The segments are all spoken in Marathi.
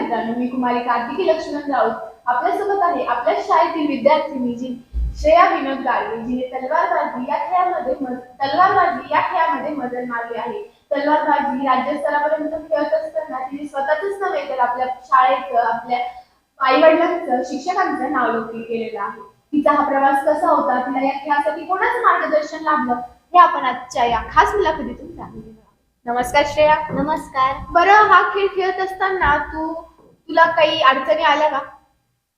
मित्रांनो, मी कुमारी कार्तिकी लक्ष्मण राऊत आपल्यासोबत आहे. आपल्या शाळेतील विद्यार्थिनी जी श्रेया विनोद गाडवे, जिने तलवारबाजी या खेळामध्ये मजल मारली आहे. तलवारबाजी राज्य स्तरापर्यंत खेळत असताना तिने स्वतःच नव्हे तर आपल्या शाळेचं, आपल्या आई वडिलांचं, शिक्षकांचं नावलौकिक केलेलं आहे. तिचा हा प्रवास कसा होता, तिला या खेळासाठी कोणाचं मार्गदर्शन लाभलं, हे आपण आजच्या या खास मुलाखतीतून जाणून घेणार आहोत. नमस्कार श्रेया. नमस्कार. बरं, हा खेळ खेळत असताना तुला काही अडचणी आल्या का?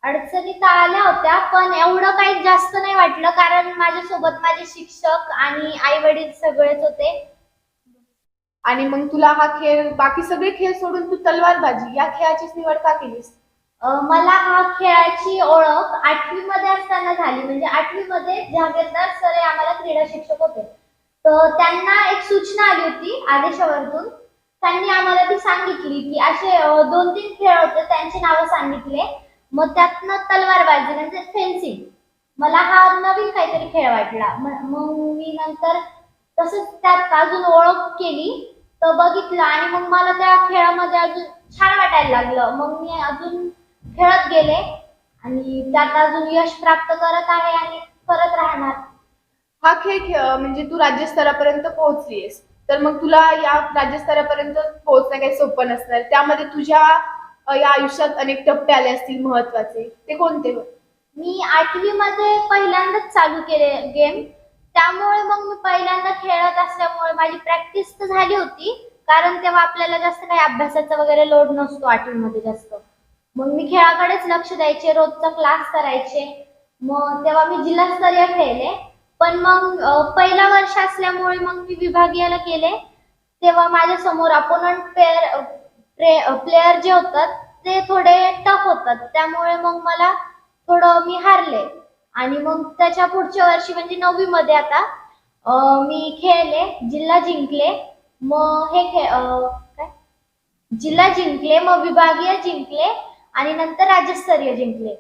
अडचणी तर आल्या होत्या, पण एवढं काही जास्त नाही वाटलं, कारण माझ्यासोबत माझे शिक्षक आणि आई वडील सगळेच होते. आणि मग तुला हा खेळ, बाकी सगळे खेळ सोडून तू तलवारबाजी या खेळाचीच निवड का केलीस? मला हा खेळाची ओळख 8वी मध्ये असताना झाली. म्हणजे 8वी मध्ये जागीरदार सर हे आम्हाला क्रीडा शिक्षक होते, तर त्यांना एक सूचना आली होती आदेशावरून. त्यांनी आम्हाला ती सांगितली की असे 2-3 खेळ होते, त्यांची नावं सांगितले. मग त्यातनं तलवारबाजी म्हणजे फेन्सिंग मला हा नवीन काहीतरी खेळ वाटला. मग मी नंतर तसंच त्यात अजून ओळख केली, तर बघितलं आणि मग मला त्या खेळामध्ये अजून छान वाटायला लागलं. मग मी अजून खेळत गेले आणि त्यात अजून यश प्राप्त करत आहे आणि करत राहणार. हा खेळ म्हणजे तू राज्यस्तरापर्यंत पोहोचलीस, तर मग तुला या राज्यस्तरापर्यंत पोहोचणं काही सोपं नसणार. त्यामध्ये तुझ्या या आयुष्यात अनेक टप्पे आले असतील महत्वाचे, ते कोणते? मी 8वी मध्ये पहिल्यांदाच चालू केले गेम, त्यामुळे मग मी पहिल्यांदा खेळत असल्यामुळे माझी प्रॅक्टिस तर झाली होती, कारण तेव्हा आपल्याला जास्त काही अभ्यासाचा वगैरे लोड नसतो 8वी मध्ये जास्त. मग मी खेळाकडेच लक्ष द्यायचे, रोजचा क्लास करायचे. मग तेव्हा मी जिल्हास्तरीय खेळले. पण मग पहिला वर्ष असल्यामुळे मग मी विभागीयला केले. तेव्हा माझ्या समोर अपोनंट प्लेयर जे होतात ते थोडे टफ होतात, त्यामुळे मग मला थोडं मी हारले. आणि मग त्याच्या पुढच्या वर्षी म्हणजे 9वी मध्ये आता मी खेळले, जिल्हा जिंकले. मग काय जिल्हा जिंकले, मग विभागीय जिंकले आणि नंतर राज्यस्तरीय जिंकले.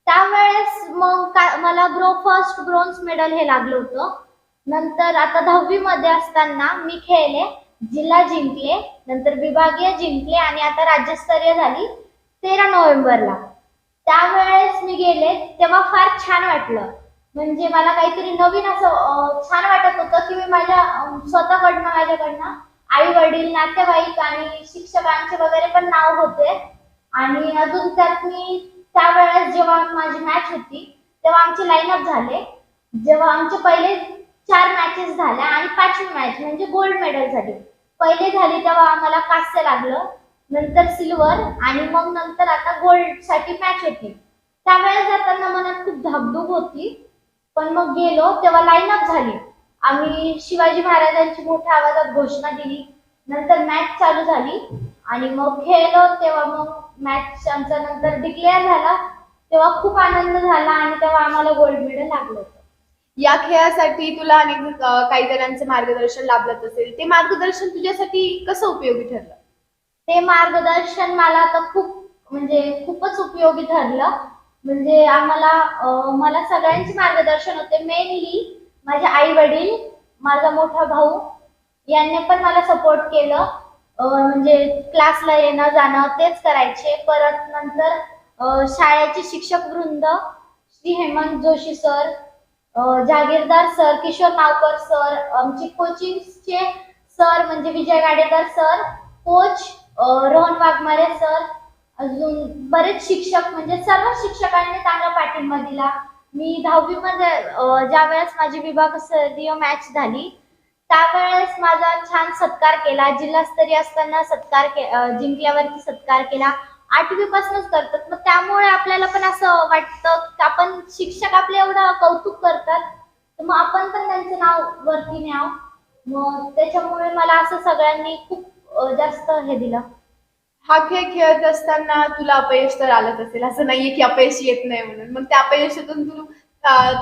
त्यावेळेस मग मला फर्स्ट ब्रोन्झ मेडल हे लागलं होतं. नंतर आता 10वी मध्ये असताना मी खेळले, जिल्हा जिंकले, नंतर विभागीय जिंकले आणि आता राज्यस्तरीय झाली 13 नोव्हेंबरला. त्यावेळेस मी गेले तेव्हा फार छान वाटलं. म्हणजे मला काहीतरी नवीन असं छान वाटत होतं की मी माझ्या माझ्याकडनं आई वडील, नातेवाईक आणि शिक्षकांचे वगैरे पण नाव होते. आणि अजून त्यात मी त्यावेळेस जेव्हा माझी मॅच होती तेव्हा आमचे लाईनअप झाले. जेव्हा आमचे पहिले 4 मॅचेस झाल्या आणि 5वी मॅच म्हणजे गोल्ड मेडलसाठी पहिले झाली, तेव्हा आम्हाला कांस्य लागलं, नंतर सिल्वर आणि मग नंतर आता गोल्ड साठी मॅच होती. त्यावेळेस जाताना मनात खूप धाकधूक होती, पण मग गेलो तेव्हा लाईनअप झाली. आम्ही शिवाजी महाराजांची मोठ्या आवाजात घोषणा दिली. नंतर मॅच चालू झाली आणि मग खेळलो. तेव्हा मग मॅच आमचा नंतर डिक्लेअर झाला, तेव्हा खूप आनंद झाला आणि तेव्हा आम्हाला गोल्ड मेडल लागलं होतं. या खेळासाठी तुला अनेक काही जणांचं मार्गदर्शन लाभलं असेल, ते मार्गदर्शन तुझ्यासाठी कसं उपयोगी ठरलं? ते मार्गदर्शन मला तर खूपच उपयोगी ठरलं. म्हणजे मला सगळ्यांचे मार्गदर्शन होते. मेनली माझे आई वडील, माझा मोठा भाऊ यांनी पण मला सपोर्ट केलं. म्हणजे क्लासला येणं जाणं तेच करायचे. परत नंतर शाळेचे शिक्षक वृंद, श्री हेमंत जोशी सर, जागीरदार सर, किशोर नावकर सर, आमचे कोचिंगचे सर म्हणजे विजय Gadekar sir, coach Rohan Waghmare sir, अजून बरेच शिक्षक, म्हणजे सर्व शिक्षकांनी चांगला पाठिंबा दिला. मी 10वी मध्ये ज्यावेळेस माझी विभागस्तरीय मॅच झाली त्यावेळेस माझा छान सत्कार केला. जिल्हास्तरीय असताना जिंकल्यावरती सत्कार केला. 8वी पासूनच करतात, मग त्यामुळे आपल्याला पण असं वाटतं की आपण शिक्षक आपले एवढं कौतुक करतात, तर मग आपण पण त्यांचं नाव वरती न्यावं. मग त्याच्यामुळे मला असं सगळ्यांनी खूप जास्त हे दिलं. हा खेळ खेळत असताना तुला अपयश तर आलंच असेल, असं नाहीये की अपयश येत नाही म्हणून. मग त्या अपयशातून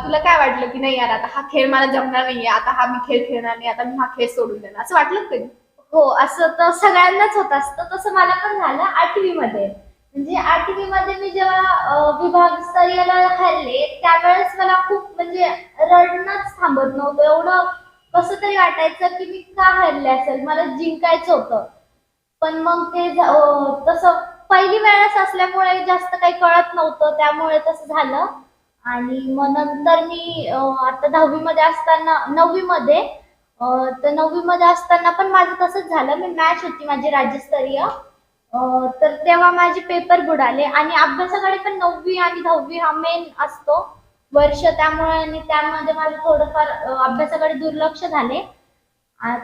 तुला काय वाटलं की नाही यार, आता हा खेळ मला जमणार नाहीये, आता हा मी खेळ खेळणार नाही, आता मी हा खेळ सोडून देणार, असं वाटलं कधी? हो, असं तर सगळ्यांनाच होत असतं. तसं मला पण झालं 8वी मध्ये. म्हणजे 8वी मध्ये मी जेव्हा विभागस्तरीयला हरले त्यावेळेस मला खूप म्हणजे रडणंच थांबत नव्हतं. एवढं कसं तरी वाटायचं की मी का हरले असेल, मला जिंकायचं होतं. पण मग ते तसं पहिली वेळच असल्यामुळे जास्त काही कळत नव्हतं, त्यामुळे तसं झालं. आणि मग नंतर मी आता 10वी मध्ये असताना 9वी मध्ये तर 9वी मध्ये असताना पण माझं तसंच झालं. मी मॅच होती माझी राज्यस्तरीय. तर तेव्हा माझे पेपर बुडाले आणि अभ्यासाकडे पण 9वी आणि 10वी हा मेन असतो वर्ष, त्यामुळे आणि त्यामध्ये माझं थोडंफार अभ्यासाकडे दुर्लक्ष झाले.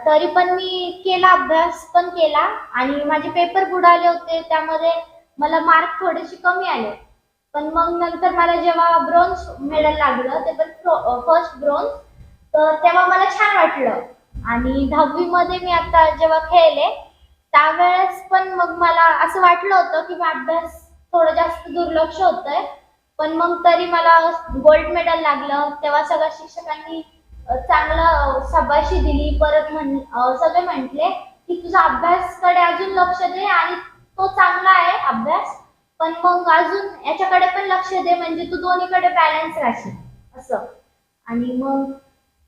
तरी पण मी केला, अभ्यास पण केला आणि माझे पेपर बुडाले होते, त्यामध्ये मला मार्क थोडेसे कमी आले. पण मग नंतर मला जेव्हा ब्रोन्झ मेडल लागलं, ते पण फर्स्ट ब्रोन्झ, तर तेव्हा मला छान वाटलं. आणि 10वी मध्ये मी आता जेव्हा खेळले त्यावेळेस पण मग मला असं वाटलं होतं की मी अभ्यास थोडं जास्त दुर्लक्ष होतंय. पण मग तरी मला गोल्ड मेडल लागलं. तेव्हा सगळ्या शिक्षकांनी चांगलं शाबासकी दिली. परत सगळे म्हटले की तुझा अभ्यासकडे अजून लक्ष दे आणि तो चांगला आहे अभ्यास, पण मग अजून याच्याकडे पण लक्ष दे, म्हणजे तू दोन्हीकडे बॅलन्स राहशील असं. आणि मग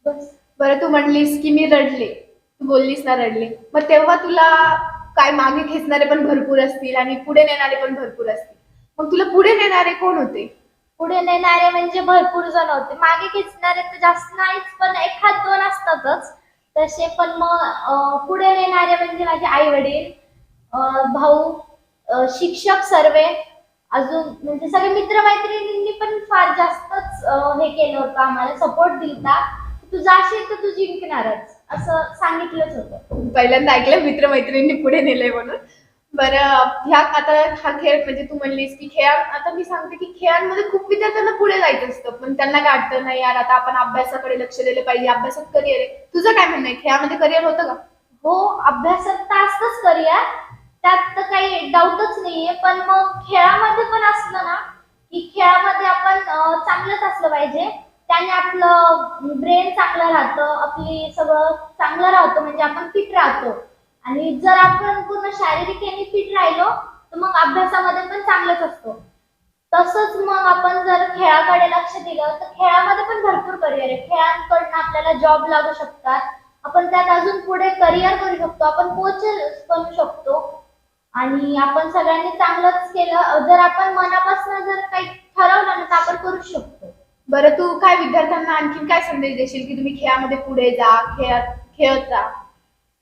बस. बरं, तू म्हणलीस की मी रडले, तू बोललीस ना रडले, मग तेव्हा तुला काय मागे खेचणारे पण भरपूर असतील आणि पुढे नेणारे पण भरपूर असतील. मग तुला पुढे नेणारे कोण होते? पुढे नेणारे म्हणजे भरपूर जण होते. मागे खेचणारे तर जास्त नाहीच, पण एखाद दोन असतातच तसे. पण मग पुढे नेणारे म्हणजे माझे आई वडील, भाऊ, शिक्षक सर्वे, अजून म्हणजे सगळे मित्रमैत्रिणींनी पण फार जास्तच हे केलं होतं, आम्हाला सपोर्ट दिलता. तू जाशील तर तू जिंकणारच असं सांगितलंच होतं. पहिल्यांदा ऐकलं मित्रमैत्रिणींनी पुढे नेलंय म्हणून. बरं, ह्या आता हा खेळ म्हणजे तू म्हणलीस की आता मी सांगते की खेळांमध्ये खूप विद्यार्थ्यांना पुढे जायचं असतं, पण त्यांना काय वाटतं, नाही यार आता आपण अभ्यासाकडे लक्ष दिलं पाहिजे, अभ्यासात करिअर आहे. तुझं काय म्हणणं आहे, खेळामध्ये करिअर होतं का? हो, अभ्यासात तर असतंच करिअर, त्यात तर काही डाऊटच नाहीये. पण मग खेळामध्ये पण असलं ना, की खेळामध्ये आपण चांगलंच असलं पाहिजे. त्याने आपलं ब्रेन चांगलं राहतं, आपली सगळं चांगलं राहतं, म्हणजे आपण फिट राहतो. आणि जर आपण पूर्ण शारीरिक फिट राहिलो तर मग अभ्यासामध्ये पण चांगलंच असतो. तसंच मग आपण जर खेळाकडे लक्ष दिलं तर खेळामध्ये पण भरपूर करिअर आहे. खेळांकडनं आपल्याला जॉब लागू शकतात, आपण त्यात अजून पुढे करिअर करू शकतो, आपण कोच बनू शकतो. आणि आपण सगळ्यांनी चांगलंच केलं, जर आपण मनापासून जर काही ठरवलं ना तर आपण करू शकतो. बरं, तू काय विद्यार्थ्यांना आणखी काय संदेश देशील की तुम्ही खेळामध्ये पुढे जा, खेळत राहा?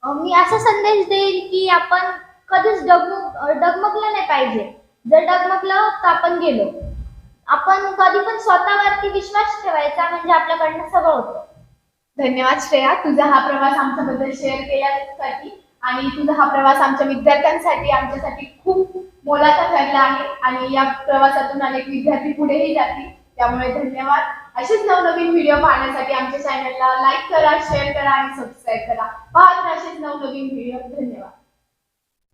मी असा संदेश देईल की आपण कधीच डगमगलं नाही पाहिजे. जर डगमगलं तर आपण गेलो. आपण कधी पण स्वतःवरती विश्वास ठेवायचा, म्हणजे आपल्याकडनं सगळं होतं. धन्यवाद श्रेया, तुझा हा प्रवास आमच्याबद्दल शेअर केल्यासाठी आणि तुझा हा प्रवास आमच्या विद्यार्थ्यांसाठी, आमच्यासाठी खूप मोलाचा ठरला आहे आणि या प्रवासातून अनेक विद्यार्थी पुढेही जातील. त्यामुळे धन्यवाद. असेच नवनवीन व्हिडिओ पाहण्यासाठी आमच्या चॅनलला लाईक करा, शेअर करा आणि सबस्क्राईब करा. पाहत असेच नवनवीन व्हिडिओ. धन्यवाद.